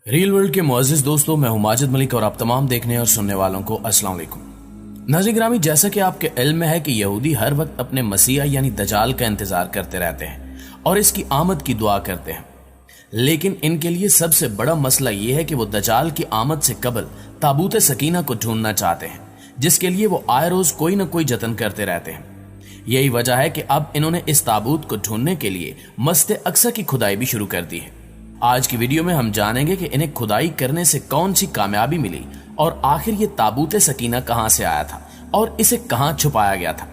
Rail world کے معزز دوستوں، میں ہوں ماجد ملک اور آپ تمام دیکھنے اور سننے والوں کو السلام علیکم۔ ناظرین گرامی، جیسا کہ آپ کے علم میں ہے کہ یہودی ہر وقت اپنے مسیح یعنی دجال کا انتظار کرتے رہتے ہیں اور اس کی آمد کی دعا کرتے ہیں، لیکن ان کے لیے سب سے بڑا مسئلہ یہ ہے کہ وہ دجال کی آمد سے قبل تابوت سکینہ کو ڈھونڈنا چاہتے ہیں، جس کے لیے وہ آئے روز کوئی نہ کوئی جتن کرتے رہتے ہیں۔ یہی وجہ ہے کہ اب انہوں نے اس تابوت کو ڈھونڈنے کے لیے مسجد اقصی کی کھدائی بھی شروع کر دی ہے۔ آج کی ویڈیو میں ہم جانیں گے کہ انہیں کھدائی کرنے سے کون سی کامیابی ملی اور آخر یہ تابوت سکینہ کہاں سے آیا تھا اور اسے کہاں چھپایا گیا تھا۔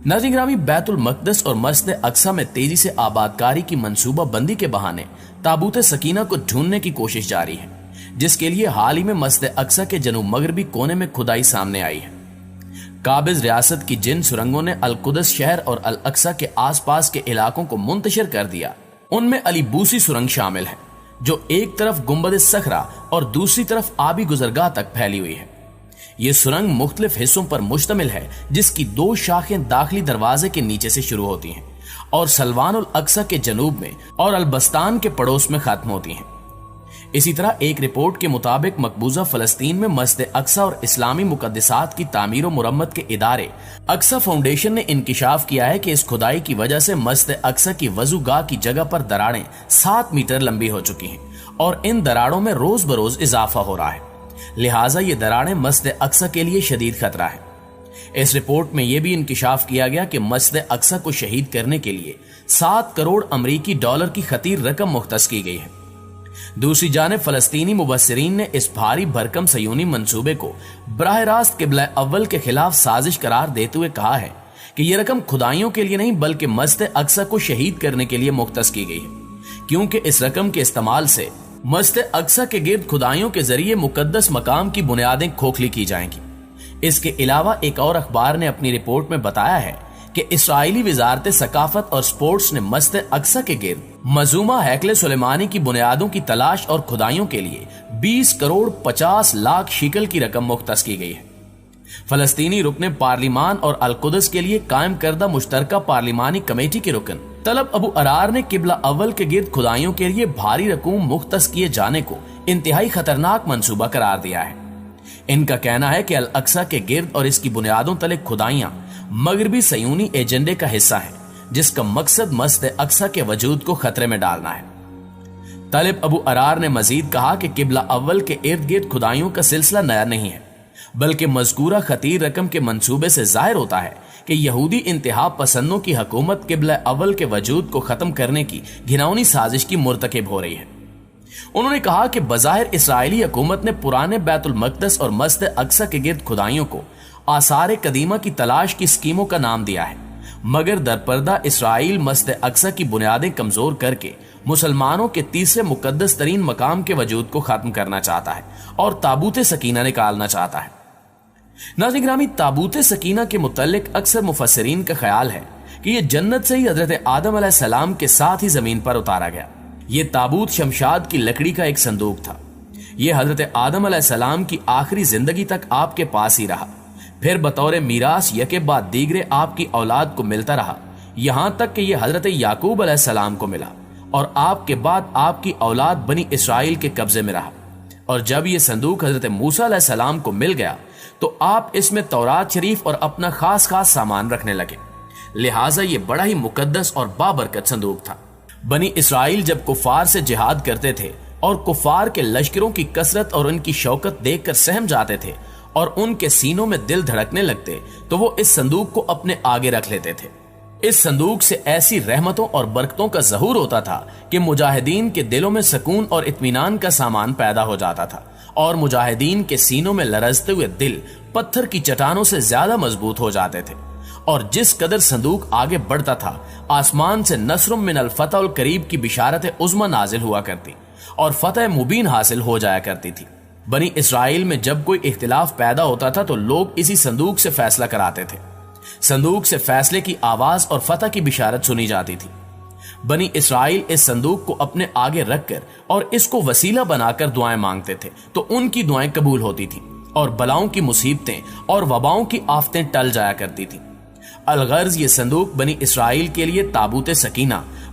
ناظرین گرامی، بیت المقدس اور مسجد اقصی میں تیزی سے آبادکاری کی منصوبہ بندی کے بہانے تابوت سکینہ کو ڈھونڈنے کی کوشش جاری ہے، جس کے لیے حال ہی میں مسجد اقصی کے جنوب مغربی کونے میں کھدائی سامنے آئی ہے۔ قابض ریاست کی جن سرنگوں نے القدس شہر اور الاقصی کے آس پاس کے علاقوں کو منتشر کر دیا، ان میں علی بوسی سرنگ شامل ہے، جو ایک طرف گنبد صخرہ اور دوسری طرف آبی گزرگاہ تک پھیلی ہوئی ہے۔ یہ سرنگ مختلف حصوں پر مشتمل ہے، جس کی دو شاخیں داخلی دروازے کے نیچے سے شروع ہوتی ہیں اور سلوان الاقصی کے جنوب میں اور البستان کے پڑوس میں ختم ہوتی ہیں۔ اسی طرح ایک رپورٹ کے مطابق مقبوضہ فلسطین میں مسجد اقصی اور اسلامی مقدسات کی تعمیر و مرمت کے ادارے اقصی فاؤنڈیشن نے انکشاف کیا ہے کہ اس کھدائی کی وجہ سے مسجد اقصی کی وضو گاہ کی جگہ پر دراڑیں 7 میٹر لمبی ہو چکی ہیں اور ان دراڑوں میں روز بروز اضافہ ہو رہا ہے، لہٰذا یہ دراڑیں مسجد اقصی کے لیے شدید خطرہ ہے۔ اس رپورٹ میں یہ بھی انکشاف کیا گیا کہ مسجد اقصی کو شہید کرنے کے لیے 7 کروڑ امریکی ڈالر کی خطیر رقم مختص کی گئی ہے۔ دوسری جانب فلسطینی مبصرین نے اس بھاری بھرکم صہیونی منصوبے کو براہ راست قبلہ اول کے خلاف سازش قرار دیتے ہوئے کہا ہے کہ یہ رقم کھدائیوں کے لیے نہیں بلکہ مسجد اقصی کو شہید کرنے کے لیے مختص کی گئی ہے، کیونکہ اس رقم کے استعمال سے مسجد اقصی کے گرد کھدائیوں کے ذریعے مقدس مقام کی بنیادیں کھوکھلی کی جائیں گی۔ اس کے علاوہ ایک اور اخبار نے اپنی رپورٹ میں بتایا ہے کہ اسرائیلی وزارت ثقافت اور سپورٹس نے مسجد اقصی کے گرد مظومہ ہیکل سلیمانی کی بنیادوں کی تلاش اور کھدائیوں کے لیے 20 کروڑ 50 لاکھ شیکل کی رقم مختص کی گئی ہے۔ فلسطینی رکن پارلیمان اور القدس کے لیے قائم کردہ مشترکہ پارلیمانی کمیٹی کے رکن طلب ابو ارار نے قبلہ اول کے گرد کھدائیوں کے لیے بھاری رقوم مختص کیے جانے کو انتہائی خطرناک منصوبہ قرار دیا ہے۔ ان کا کہنا ہے کہ الاقصی کے گرد اور اس کی بنیادوں تلے کھدائیاں مغربی صہیونی ایجنڈے کا حصہ ہے، جس کا مقصد مسجد اقصی کے وجود کو خطرے میں ڈالنا ہے۔ طالب ابو ارار نے مزید کہا کہ قبلہ اول کے ارد گرد کھدائیوں کا سلسلہ نیا نہیں ہے، بلکہ مذکورہ خطیر رقم کے منصوبے سے ظاہر ہوتا ہے کہ یہودی انتہا پسندوں کی حکومت قبلہ اول کے وجود کو ختم کرنے کی گھناؤنی سازش کی مرتکب ہو رہی ہے۔ انہوں نے کہا کہ بظاہر اسرائیلی حکومت نے پرانے بیت المقدس اور مسجد اقصی کے گرد کھدائیوں کو آثار قدیمہ کی تلاش کی اسکیموں کا نام دیا ہے، مگر درپردہ اسرائیل مسجد اقصی کی بنیادیں کمزور کر کے مسلمانوں کے تیسرے مقدس ترین مقام کے وجود کو ختم کرنا چاہتا ہے اور تابوت سکینہ نکالنا چاہتا ہے۔ ناظرین گرامی، تابوت سکینہ کے متعلق اکثر مفسرین کا خیال ہے کہ یہ جنت سے ہی حضرت آدم علیہ السلام کے ساتھ ہی زمین پر اتارا گیا۔ یہ تابوت شمشاد کی لکڑی کا ایک صندوق تھا۔ یہ حضرت آدم علیہ السلام کی آخری زندگی تک آپ کے پاس ہی رہا، پھر بطور میراث یکے بعد دیگرے آپ کی اولاد کو ملتا رہا، یہاں تک کہ یہ حضرت یعقوب علیہ السلام کو ملا اور آپ کے بعد آپ کی اولاد بنی اسرائیل کے قبضے میں رہا۔ اور جب یہ صندوق حضرت موسیٰ علیہ السلام کو مل گیا تو آپ اس میں تورات شریف اور اپنا خاص سامان رکھنے لگے، لہٰذا یہ بڑا ہی مقدس اور بابرکت صندوق تھا۔ بنی اسرائیل جب کفار سے جہاد کرتے تھے اور کفار کے لشکروں کی کثرت اور ان کی شوکت دیکھ کر سہم جاتے تھے اور ان کے سینوں میں دل دھڑکنے لگتے تو وہ اس صندوق کو اپنے آگے رکھ لیتے تھے۔ اس صندوق سے ایسی رحمتوں اور برکتوں کا ظہور ہوتا تھا کہ مجاہدین کے دلوں میں سکون اور اطمینان کا سامان پیدا ہو جاتا تھا اور مجاہدین کے سینوں میں لرزتے ہوئے دل پتھر کی چٹانوں سے زیادہ مضبوط ہو جاتے تھے۔ اور جس قدر صندوق آگے بڑھتا تھا، آسمان سے نصر من الفتح القریب کی بشارت عظمی نازل ہوا کرتی اور فتح مبین حاصل ہو جایا کرتی تھی۔ بنی اسرائیل میں جب کوئی اختلاف پیدا ہوتا تھا تو لوگ اسی صندوق سے فیصلہ کراتے تھے۔ صندوق سے فیصلے کی آواز اور فتح کی بشارت سنی جاتی تھی۔ بنی اسرائیل اس صندوق کو اپنے آگے رکھ کر اور اس کو وسیلہ بنا کر دعائیں مانگتے تھے تو ان کی دعائیں قبول ہوتی تھیں اور بلاؤں کی مصیبتیں اور وباؤں کی آفتیں ٹل جایا کرتی تھیں۔ الغرض یہ صندوق بنی اسرائیل کے لیے تابوت سکینہ